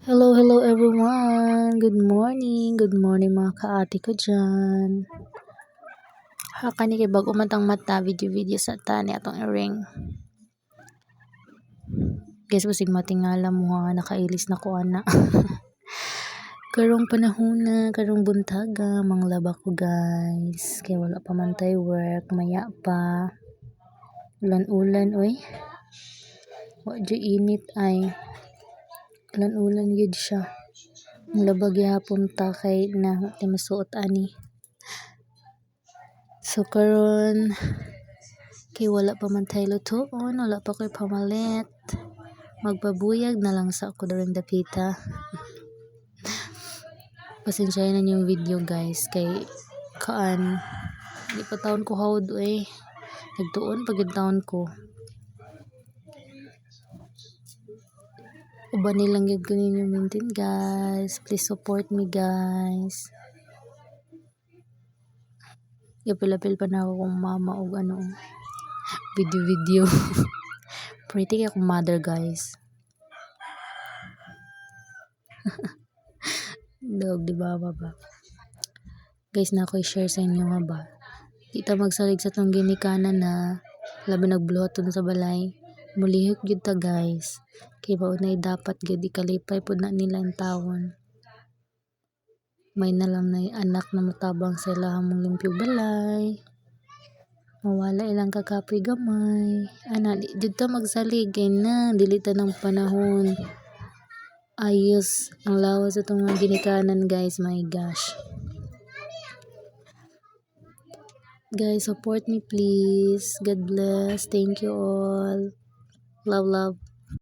Hello, hello everyone. Good morning. Good morning mga kaati ko dyan. Kani kay bago matang mata video sa tani atong ring. Guys, basig matingala mo nga nakailis na ko ana. Karong panahon na, karong buntaga, manglaba ko guys. Kaya wala pa man tay work, maya pa. Ulan-ulan oy. Wa di init ay. Ulan-ulan yun siya. Ang labag yapon ta kay na di masuot ani. So karon kay wala pa man tayo lutoon, wala pa ko'y pamalit. Magpabuyag na lang sa ako during dapita. Pasensyahin na yung video guys kay di pa taon ko hawd eh. Nagtuon pagid taon ko. Uban nilang yun ko ninyo maintain guys. Please support me guys. Yapil-apil pa na ako kung mama o ano. Video. Pretty kaya akong mother guys. Dog, di ba ba? Guys, na ako i-share sa inyo nga ba. Kita magsalig sa tong ginikanan na laban nagbuhat to sa balay. Mulihok gyud ta guys. Kay baunay dapat gyud ikalipay pud na nila ang tawon. May na lang na anak na matabang sa ilahang mong limpyo balay. Mawala ilang kakapoy gamay. Ana, di jud ta magsalig kay na dilita ng panahon. Ayos ang lawas sa itong ginikanan guys, my gosh. Guys, support me please. God bless. Thank you all. Love.